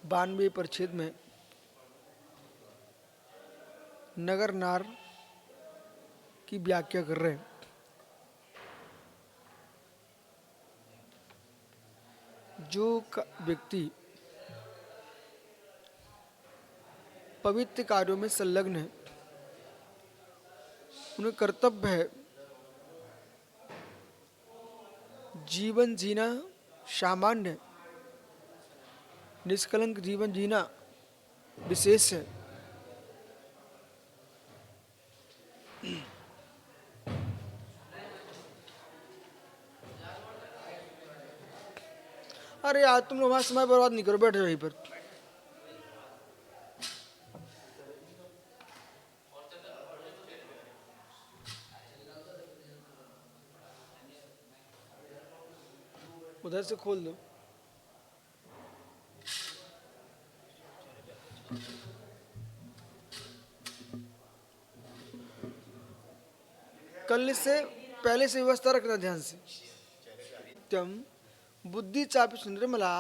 92 परिच्छेद में नगर नार की व्याख्या कर रहे हैं। जो व्यक्ति पवित्र कार्यों में संलग्न है, उन्हें कर्तव्य है जीवन जीना, सामान्य निष्कलंक जीवन जीना विशेष है। अरे यार तुम लोग हमारा समय बर्बाद नहीं करो, बैठ जाओ यहीं पर। उधर से खोल दो। कल से पहले से व्यवस्था रखना ध्यान से। त्यम बुद्धि चापि निर्मला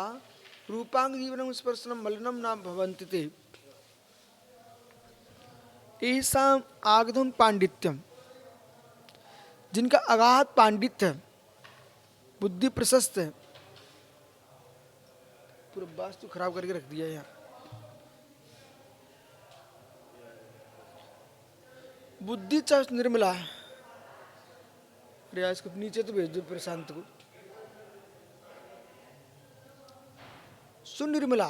रूपांग जीवनम स्पर्शनम मलिनम नाम भवन्ति ते ऐसाम आगधम पांडित्यम। जिनका अगाध पांडित्य है, बुद्धि प्रशस्त है। पूरा वास्तु खराब करके रख दिया यार। बुद्धि चापि निर्मला। अरे इसको नीचे तो भेज दो प्रशांत को। सुनिर्मला,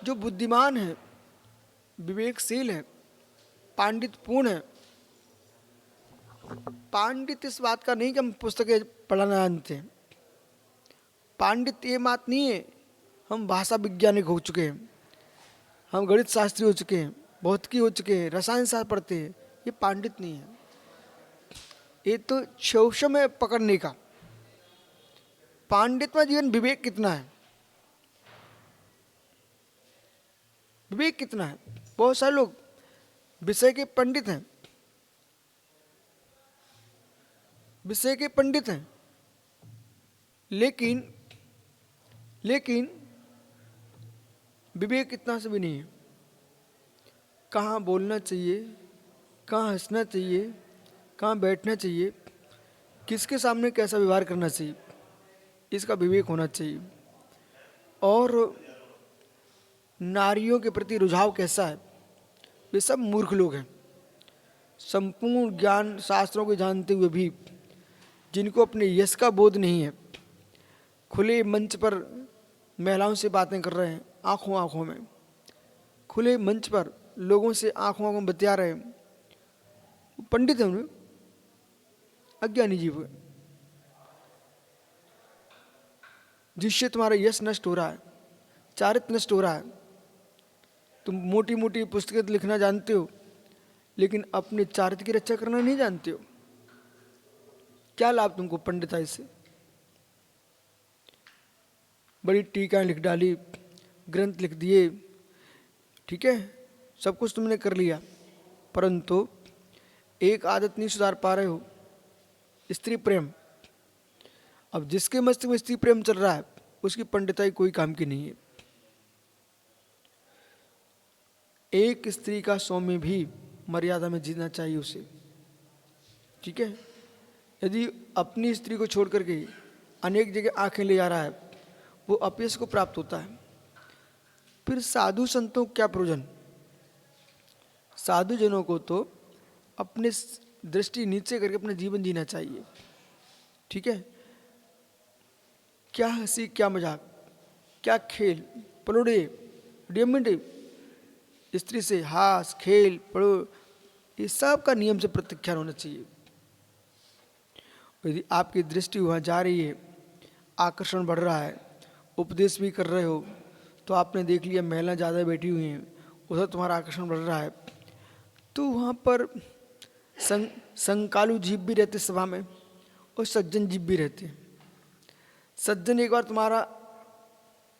जो बुद्धिमान है, विवेकशील है, पांडित्यपूर्ण है। पांडित्य इस बात का नहीं कि हम पुस्तकें पढ़ना जानते हैं। पांडित्य ये बात नहीं है हम भाषा वैज्ञानिक हो चुके हैं, हम गणित शास्त्री हो चुके हैं, भौतिकी हो चुके हैं, रसायन शास्त्र पढ़ते हैं। ये पांडित्य नहीं है। ये तो शौशम है पकड़ने का। पांडित्य में जीवन विवेक कितना है, विवेक कितना है। बहुत सारे लोग विषय के पंडित हैं, विषय के पंडित हैं, लेकिन विवेक इतना से भी नहीं है। कहाँ बोलना चाहिए, कहाँ हंसना चाहिए, कहाँ बैठना चाहिए, किसके सामने कैसा व्यवहार करना चाहिए, इसका विवेक होना चाहिए। और नारियों के प्रति रुझाव कैसा है, वे सब मूर्ख लोग हैं। संपूर्ण ज्ञान शास्त्रों को जानते हुए भी जिनको अपने यश का बोध नहीं है, खुले मंच पर महिलाओं से बातें कर रहे हैं, आंखों आंखों में, खुले मंच पर लोगों से आंखों आंखों में बतिया रहे हैं, पंडित हैं, उन्हें अज्ञानी जीव है। जिससे तुम्हारा यश नष्ट हो रहा है, चारित्र नष्ट हो रहा है। तुम मोटी मोटी पुस्तकें लिखना जानते हो, लेकिन अपने चारित्र की रक्षा करना नहीं जानते हो। क्या लाभ तुमको पंडिताई से? बड़ी टीकाएं लिख डाली, ग्रंथ लिख दिए, ठीक है, सब कुछ तुमने कर लिया, परंतु एक आदत नहीं सुधार पा रहे हो, स्त्री प्रेम। अब जिसके मस्तिष्क में स्त्री प्रेम चल रहा है, उसकी पंडिताई कोई काम की नहीं है। एक स्त्री का सौम्य भी मर्यादा में जीना चाहिए उसे, ठीक है। यदि अपनी स्त्री को छोड़ करके अनेक जगह आंखें ले जा रहा है, वो अपयश को प्राप्त होता है। फिर साधु संतों को क्या प्रयोजन? साधु जनों को तो अपने दृष्टि नीचे करके अपना जीवन जीना चाहिए, ठीक है। क्या हंसी, क्या मजाक, क्या खेल, पलोड़े, डियमंडे, स्त्री से हास खेल पढ़ो, ये सब का नियम से प्रत्याख्यान होना चाहिए। यदि आपकी दृष्टि वहाँ जा रही है, आकर्षण बढ़ रहा है, उपदेश भी कर रहे हो, तो आपने देख लिया महिलाएं ज़्यादा बैठी हुई हैं, उधर तुम्हारा आकर्षण बढ़ रहा है, तो वहाँ पर संकालु जीव भी रहते सभा में और सज्जन जीव भी रहते हैं। सज्जन एक बार तुम्हारा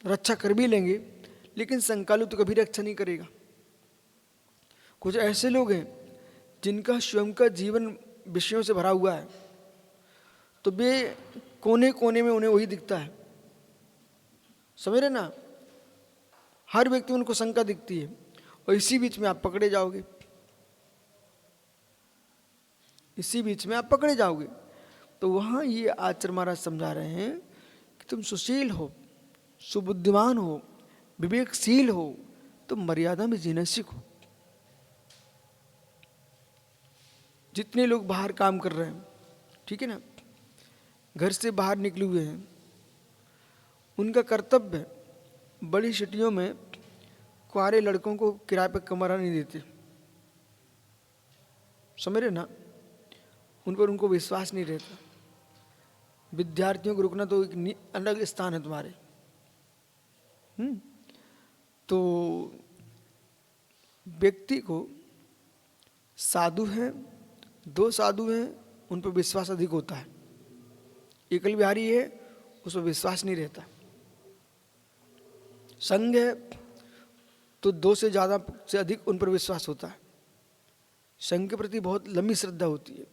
रक्षा कर भी लेंगे, लेकिन संकालु तो कभी रक्षा नहीं करेगा। कुछ ऐसे लोग हैं जिनका स्वयं का जीवन विषयों से भरा हुआ है, तो वे कोने कोने में उन्हें वही दिखता है, समझ रहे ना? हर व्यक्ति में उनको शंका दिखती है और इसी बीच में आप पकड़े जाओगे, इसी बीच में आप पकड़े जाओगे। तो वहाँ ये आचार्य महाराज समझा रहे हैं कि तुम सुशील हो, सुबुद्धिमान हो, विवेकशील हो, तो मर्यादा में जीना सीखो। जितने लोग बाहर काम कर रहे हैं, ठीक है ना, घर से बाहर निकले हुए हैं, उनका कर्तव्य है बड़ी सिटियों में कुंवारे लड़कों को किराए पर कमरा नहीं देते, समझ रहे ना? उन पर उनको विश्वास नहीं रहता। विद्यार्थियों को रुकना तो एक अलग स्थान है तुम्हारे। तो व्यक्ति को साधु है, दो साधु हैं, उन पर विश्वास अधिक होता है। एकल विहारी है, उस पर विश्वास नहीं रहता। संघ है तो दो से ज़्यादा से अधिक उन पर विश्वास होता है। संघ के प्रति बहुत लंबी श्रद्धा होती है,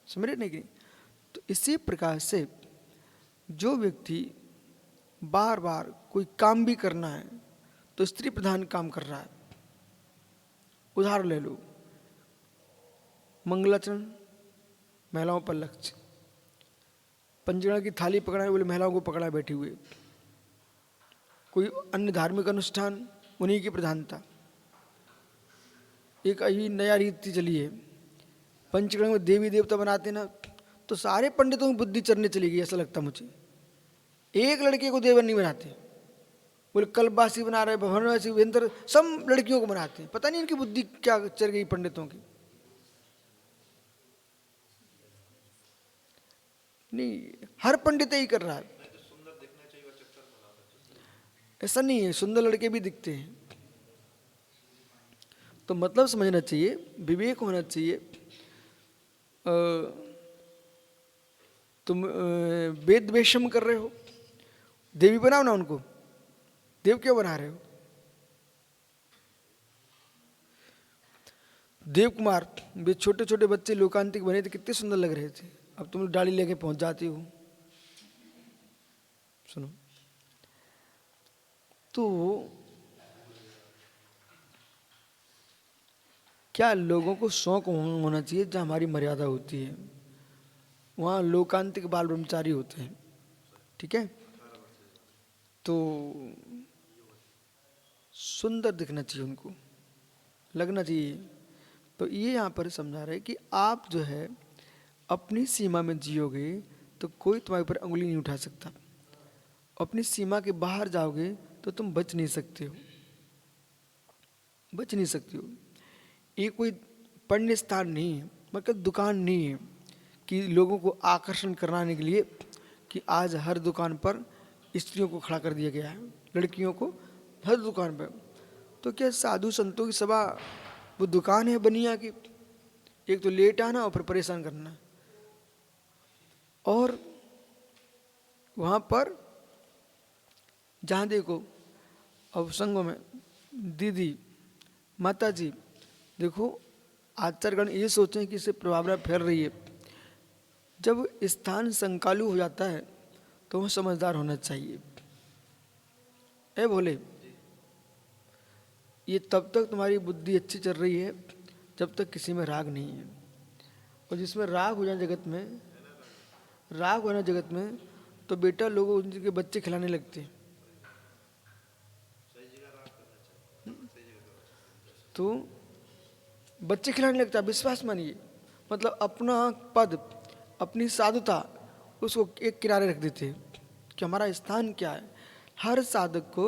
समझ रहे नहीं? तो इसी प्रकार से जो व्यक्ति बार बार कोई काम भी करना है तो स्त्री प्रधान काम कर रहा है। उदाहरण ले लो, मंगलाचरण महिलाओं पर लक्ष्य, पंचगण की थाली पकड़ाए बोले महिलाओं को पकड़ा बैठे हुए, कोई अन्य धार्मिक अनुष्ठान उन्हीं की प्रधानता। एक अभी नया रीति चली है, पंचगण में देवी देवता बनाते ना, तो सारे पंडितों की बुद्धि चरने चली गई, ऐसा लगता मुझे। एक लड़के को देवर नहीं बनाते, बोले कल्पवासी बना रहे, भवनवासी, वेंद्र, सब लड़कियों को बनाते हैं। पता नहीं इनकी बुद्धि क्या चल गई पंडितों की। नहीं, हर पंडित ही कर रहा है। ऐसा नहीं है, सुंदर लड़के भी दिखते हैं। तो मतलब समझना चाहिए, विवेक होना चाहिए। तुम वेद वेशम कर रहे हो, देवी बनाओ ना उनको, देव क्यों बना रहे हो? देव कुमार वे छोटे छोटे बच्चे लोकांतिक बने थे, कितने सुंदर लग रहे थे। अब तुम डाली लेके पहुंच जाती हो। सुनो, तो क्या लोगों को शौक होना चाहिए, जहाँ हमारी मर्यादा होती है वहाँ लोकांतिक बाल ब्रह्मचारी होते हैं, ठीक है? तो सुंदर दिखना चाहिए, उनको लगना चाहिए। तो ये यहाँ पर समझा रहे कि आप जो है अपनी सीमा में जियोगे तो कोई तुम्हारे ऊपर उंगली नहीं उठा सकता। अपनी सीमा के बाहर जाओगे तो तुम बच नहीं सकते हो, बच नहीं सकते हो। ये कोई पढ़ने स्थान नहीं है, मतलब दुकान नहीं है कि लोगों को आकर्षण कराने के लिए कि आज हर दुकान पर स्त्रियों को खड़ा कर दिया गया है, लड़कियों को हर दुकान पर। तो क्या साधु संतों की सभा वो दुकान है बनिया की? एक तो लेट आना और फिर परेशान करना। और वहाँ पर जहाँ देखो अब संघों में दीदी माता जी, देखो आचार्यगण ये सोचें कि इससे प्रभावना फैल रही है। जब स्थान संकालू हो जाता है तो वह समझदार होना चाहिए। ए भोले, ये तब तक तुम्हारी बुद्धि अच्छी चल रही है जब तक किसी में राग नहीं है। और जिसमें राग हो जाए जगत में, राग होना जगत में, तो बेटा लोगों उनके बच्चे खिलाने लगते हैं। तो बच्चे खिलाने लगता है, विश्वास मानिए। मतलब अपना पद, अपनी साधुता उसको एक किनारे रख देते हैं कि हमारा स्थान क्या है। हर साधक को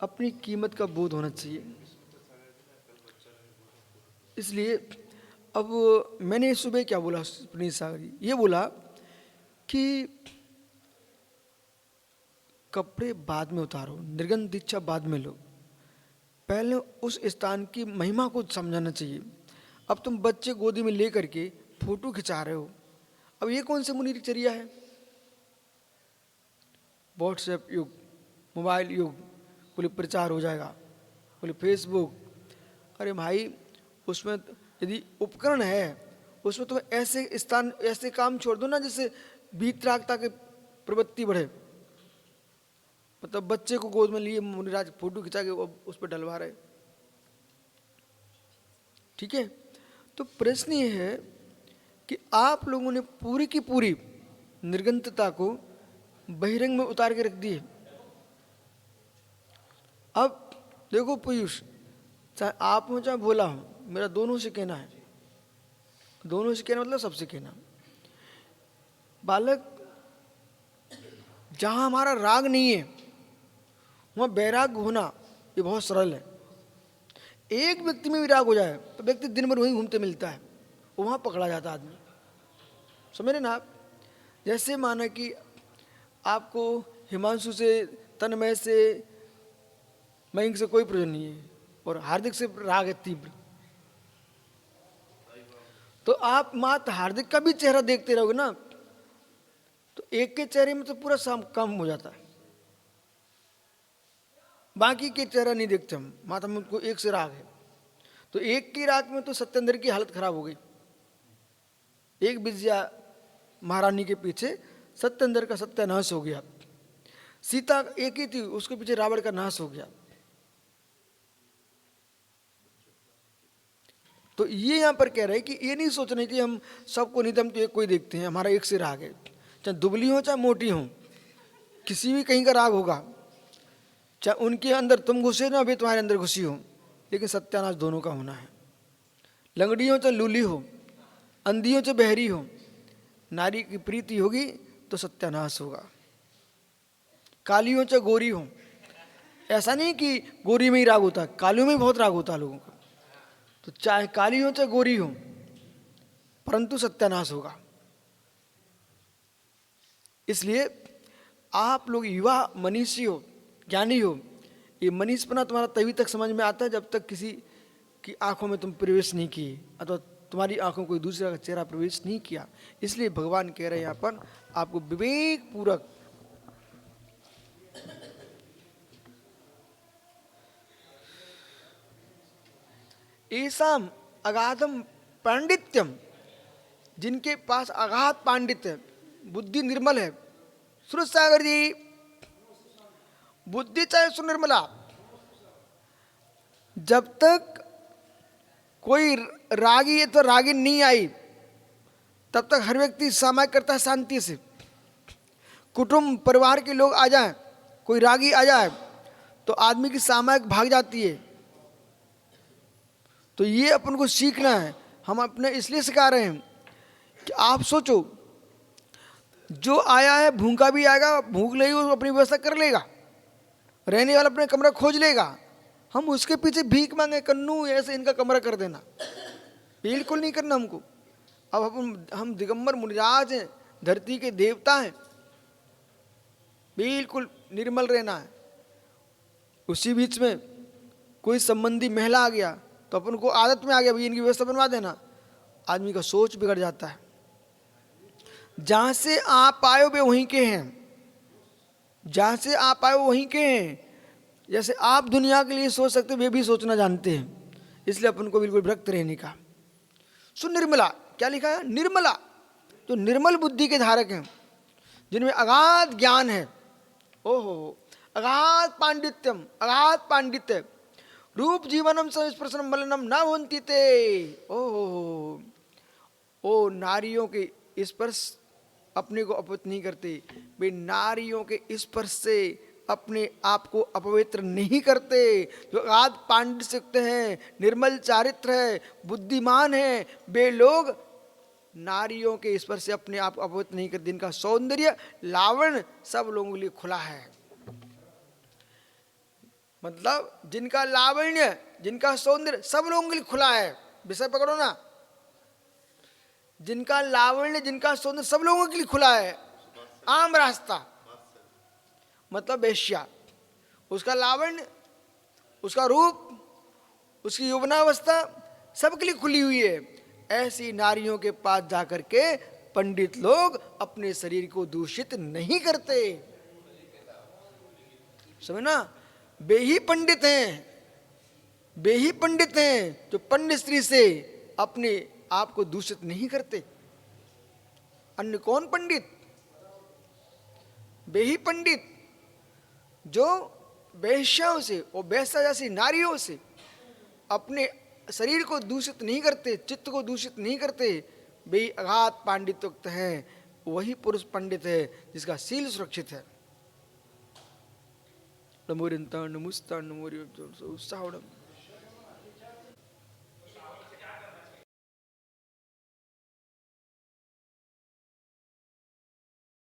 अपनी कीमत का बोध होना चाहिए। इसलिए अब मैंने सुबह क्या बोला पुनीत सागर जी, ये बोला कि कपड़े बाद में उतारो, निर्गंध दीक्षा बाद में लो, पहले उस स्थान की महिमा को समझाना चाहिए। अब तुम बच्चे गोदी में लेकर के फोटो खिंचा रहे हो, अब ये कौन से मुनि चर्या है? व्हाट्सएप युग, मोबाइल युग, बोले प्रचार हो जाएगा, बोले फेसबुक। अरे भाई, उसमें यदि उपकरण है उसमें तो ऐसे स्थान, ऐसे काम छोड़ दो ना जिससे वीतरागता की प्रवृत्ति बढ़े। मतलब बच्चे को गोद में लिए मुनिराज फोटो खिंचा के उस पर डलवा रहे। ठीक है, तो प्रश्न ये है कि आप लोगों ने पूरी की पूरी निर्गंतता को बहिरंग में उतार के रख दी है। अब देखो पीयूष, चाहे आप हो चाहे भोला हो, मेरा दोनों से कहना है, दोनों से कहना मतलब सबसे कहना। बालक, जहां हमारा राग नहीं है वहां वैराग होना ये बहुत सरल है। एक व्यक्ति में भी राग हो जाए तो व्यक्ति दिन भर वहीं घूमते मिलता है, वहां पकड़ा जाता आदमी। समझ रहे ना आप? जैसे माना कि आपको हिमांशु से, तन्मय से, मयंक से कोई प्रयोजन नहीं है और हार्दिक से राग है तीव्र, तो आप मात्र हार्दिक का भी चेहरा देखते रहोगे ना, तो एक के चेहरे में तो पूरा काम हो जाता है, बाकी के चेहरा नहीं देखते हम, माता में उनको एक से राग है। तो एक की राग में तो सत्येंद्र की हालत खराब हो गई। एक विजया महारानी के पीछे सत्येंद्र का सत्यानाश हो गया। सीता एक ही थी, उसके पीछे रावण का नाश हो गया। तो ये यहां पर कह रहे हैं कि ये नहीं सोचना कि हम सबको नहीं, हम तो एक कोई देखते हैं, हमारा एक से राग है। चाहे दुबली हो चाहे मोटी हो, किसी भी कहीं का राग होगा। चाहे उनके अंदर तुम घुसे ना, अभी तुम्हारे अंदर घुसी हो, लेकिन सत्यानाश दोनों का होना है। लंगड़ी हो चाहे लूली हो, अंधी हो चाहे बहरी हो, नारी की प्रीति होगी तो सत्यानाश होगा। काली हो चाहे गोरी हो, ऐसा नहीं कि गोरी में ही राग होता है, कालियों में भी बहुत राग होता है लोगों का। तो चाहे काली हो चाहे गोरी हो, परंतु सत्यानाश होगा। इसलिए आप लोग युवा मनीषी हो, ज्ञानी हो, ये मनीषपना तुम्हारा तभी तक समझ में आता है जब तक किसी की आंखों में तुम प्रवेश नहीं किए, अथवा तुम्हारी आंखों कोई दूसरा का चेहरा प्रवेश नहीं किया। इसलिए भगवान कह रहे हैं यहाँ पर आपको विवेक पूर्वक ऐसाम अगाधम पांडित्यम, जिनके पास अगाध पांडित्य है, बुद्धि निर्मल है। सुरज सागर जी, बुद्धि चाहे सुनिर्मला, जब तक कोई रागी है तो रागी नहीं आई तब तक हर व्यक्ति सामायिक करता है शांति से। कुटुंब परिवार के लोग आ जाएं, कोई रागी आ जाए तो आदमी की सामायिक भाग जाती है। तो ये अपन को सीखना है। हम अपने इसलिए सिखा रहे हैं कि आप सोचो, जो आया है भूखा भी आएगा, भूख लगी वो अपनी व्यवस्था कर लेगा, रहने वाला अपने कमरा खोज लेगा। हम उसके पीछे भीख मांगे, कन्नू ऐसे इनका कमरा कर देना, बिल्कुल नहीं करना हमको। अब हम दिगंबर मुनिराज हैं, धरती के देवता हैं, बिल्कुल निर्मल रहना है। उसी बीच में कोई संबंधी महिला आ गया तो अपन को आदत में आ गया भाई इनकी व्यवस्था बनवा देना, आदमी का सोच बिगड़ जाता है। जहां से आप आए वे वहीं के हैं, जहां से आप आए वहीं के हैं। जैसे आप दुनिया के लिए सोच सकते वे भी सोचना जानते हैं, इसलिए अपन को बिल्कुल विरक्त रहने का। सुनिर्मला क्या लिखा है? निर्मला, जो निर्मल बुद्धि के धारक हैं, जिनमें अगाध ज्ञान है। ओहो, अगाध पांडित्यम, अगाध पांडित्य। रूप जीवनम संस्पर्शनम मलिनम न होन्ति ते। ओहो, ओ नारियों के स्पर्श अपने को अपवित्र नहीं करते, वे नारियों के स्पर्श से अपने आप को अपवित्र नहीं करते। जो अगाध पांडित्य से युक्त हैं, निर्मल चारित्र है, बुद्धिमान है, वे लोग नारियों के स्पर्श से अपने आप को अपवित्र नहीं करते। जिनका सौंदर्य लावण्य सब लोगों के लिए खुला है, मतलब जिनका लावण्य, जिनका सौंदर्य सब लोगों के लिए खुला है। विषय पकड़ो ना, जिनका लावण्य, जिनका सौंदर्य सब लोगों के लिए खुला है। आम रास्ता मतलब वेश्या, उसका लावण्य, उसका रूप, उसकी यौवनावस्था सबके लिए खुली हुई है। ऐसी नारियों के पास जाकर के पंडित लोग अपने शरीर को दूषित नहीं करते। समझना, वे ही पंडित हैं, वे ही पंडित हैं जो पंडित स्त्री से अपने आप को दूषित नहीं करते। अन्य कौन पंडित? वे ही पंडित जो वेश्याओं से और वेश्या जैसी नारियों से अपने शरीर को दूषित नहीं करते, चित्त को दूषित नहीं करते, वे अगाध पांडित्युक्त हैं। वही पुरुष पंडित है जिसका शील सुरक्षित है। नमोरिंता नमुस्ता नमोरि उत्साहम।